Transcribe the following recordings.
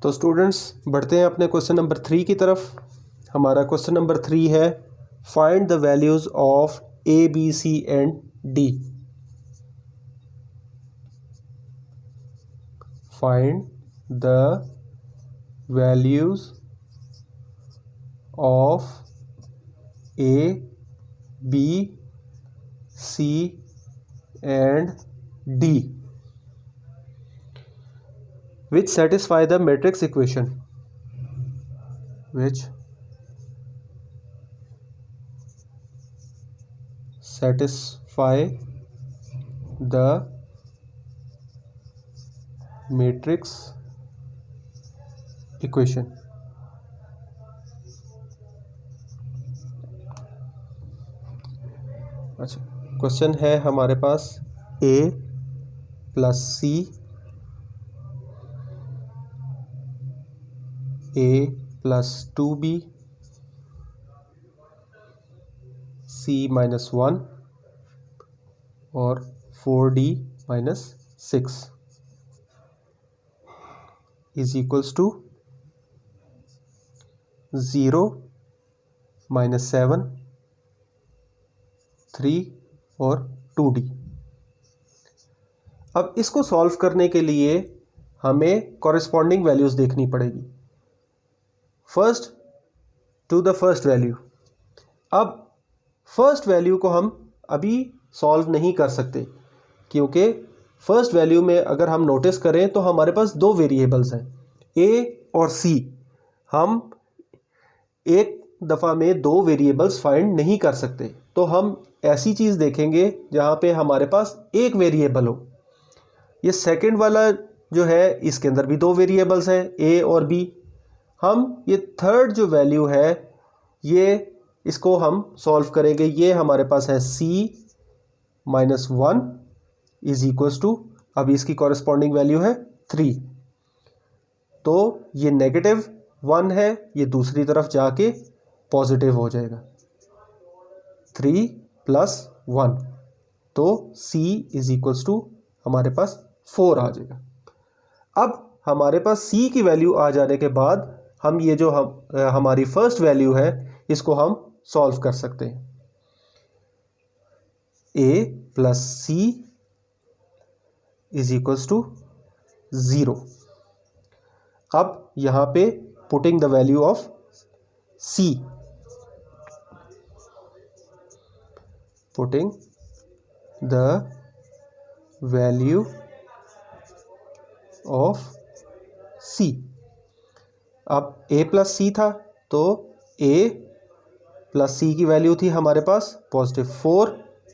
तो स्टूडेंट्स बढ़ते हैं अपने क्वेश्चन नंबर 3 की तरफ। हमारा क्वेश्चन नंबर 3 है find the values of A B C and D. Find the values of A B C and D which satisfy the matrix equation, which satisfy the matrix equation। अच्छा, question है हमारे पास a plus c, a plus 2b, c minus 1 और 4d minus 6 is equals to 0 minus 7, 3 और 2d। अब इसको solve करने के लिए हमें कॉरेस्पॉन्डिंग वैल्यूज़ देखनी पड़ेगी। First to the first value. अब फर्स्ट वैल्यू को हम अभी सॉल्व नहीं कर सकते क्योंकि फर्स्ट वैल्यू में अगर हम नोटिस करें तो हमारे पास दो वेरिएबल्स हैं ए और सी। हम एक दफ़ा में दो वेरिएबल्स फाइंड नहीं कर सकते, तो हम ऐसी चीज़ देखेंगे जहाँ पे हमारे पास एक वेरिएबल हो। ये सेकंड वाला जो है इसके अंदर भी दो वेरिएबल्स हैं ए और बी। हम ये थर्ड जो वैल्यू है ये इसको हम सॉल्व करेंगे। ये हमारे पास है c minus 1 is equals to, अभी इसकी कॉरेस्पॉन्डिंग वैल्यू है 3, तो ये नेगेटिव 1 है, ये दूसरी तरफ जाके पॉजिटिव हो जाएगा 3 प्लस 1, तो c इज इक्वल्स टू हमारे पास 4 आ जाएगा। अब हमारे पास c की वैल्यू आ जाने के बाद हम ये जो हमारी फर्स्ट वैल्यू है इसको हम सॉल्व कर सकते हैं। a plus c is equals to 0। अब यहाँ पे putting the value of c, putting the value of c। अब a प्लस सी था तो a प्लस सी की वैल्यू थी हमारे पास पॉजिटिव 4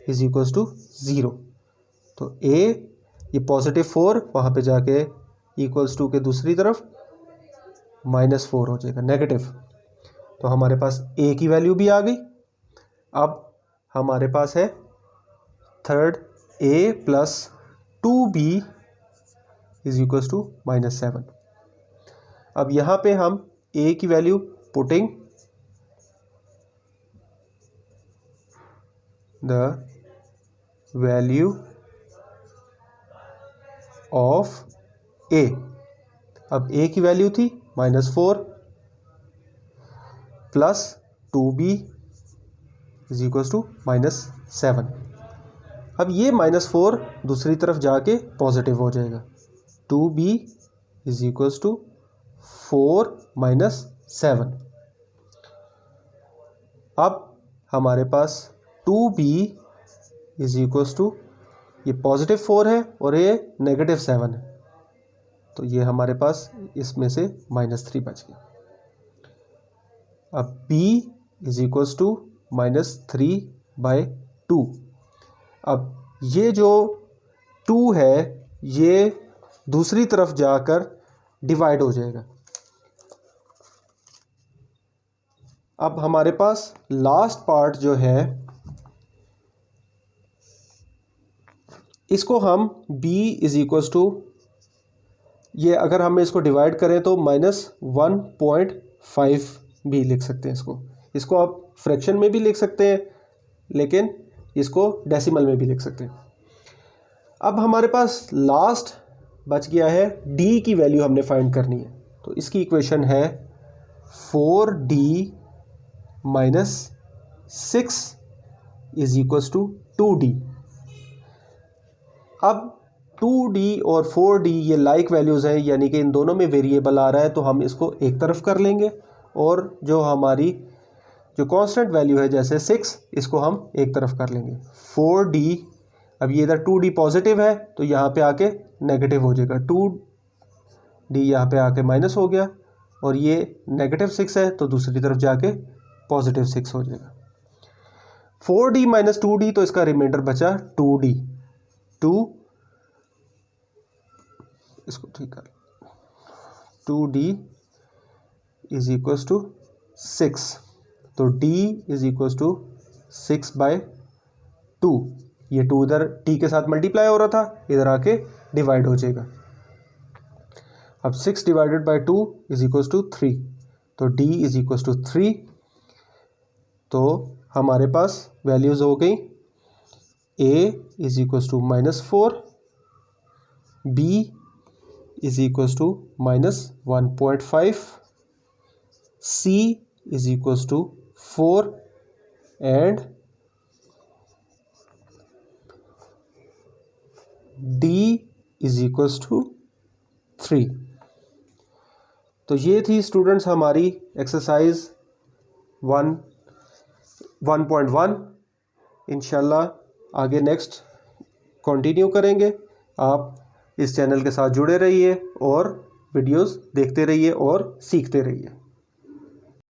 इज इक्वल्स टू 0, तो a ये पॉजिटिव 4 वहाँ पे जाके इक्वल्स टू के दूसरी तरफ माइनस 4 हो जाएगा नेगेटिव, तो हमारे पास a की वैल्यू भी आ गई। अब हमारे पास है third a plus 2b is equals to minus 7। अब यहाँ पे हम a की value putting the value of a, अब a की वैल्यू थी -4 plus 2b is equals to -7। अब ये -4 दूसरी तरफ जाके पॉजिटिव हो जाएगा, 2b is equals to 4 minus 7। अब हमारे पास 2b इज इक्वल्स टू, ये पॉजिटिव 4 है और ये नेगेटिव 7 है, तो ये हमारे पास इसमें से -3 बच गया। अब b इज इक्वल्स टू -3/2। अब ये जो 2 है ये दूसरी तरफ जाकर डिवाइड हो जाएगा। अब हमारे पास लास्ट पार्ट जो है इसको हम b इज इक्वल्स टू, ये अगर हम इसको डिवाइड करें तो -1.5 भी लिख सकते हैं। इसको आप फ्रैक्शन में भी लिख सकते हैं, लेकिन इसको डेसिमल में भी लिख सकते हैं। अब हमारे पास लास्ट बच गया है d की वैल्यू हमने फाइंड करनी है। तो इसकी इक्वेशन है 4d minus 6 is equals to 2d। अब 2d और 4d ये लाइक वैल्यूज़ हैं, यानी कि इन दोनों में वेरिएबल आ रहा है, तो हम इसको एक तरफ कर लेंगे और जो हमारी जो कांस्टेंट वैल्यू है जैसे 6, इसको हम एक तरफ कर लेंगे। 4d, अब ये इधर 2d पॉजिटिव है तो यहाँ पे आके नेगेटिव हो जाएगा, 2d यहाँ पे आके माइनस हो गया, और ये नेगेटिव 6 है तो दूसरी तरफ जाके पॉजिटिव 6 हो जाएगा। 4d माइनस 2d, तो इसका रिमाइंडर बचा 2d। 2, इसको ठीक कर, 2d इज इक्वल्स टू 6, तो d इज इक्वल्स टू 6/2। ये 2 इधर t के साथ मल्टीप्लाई हो रहा था, इधर आके डिवाइड हो जाएगा। अब 6 divided by 2 is equals to 3, तो d इज इक्वल्स टू 3। तो हमारे पास वैल्यूज़ हो गई a is equals to -4, b is equals to -1.5, c is equals to 4 and d is equals to 3। तो ये थी स्टूडेंट्स हमारी एक्सरसाइज 1.1। इंशाल्लाह आगे नेक्स्ट कंटिन्यू करेंगे। आप इस चैनल के साथ जुड़े रहिए और वीडियोस देखते रहिए और सीखते रहिए।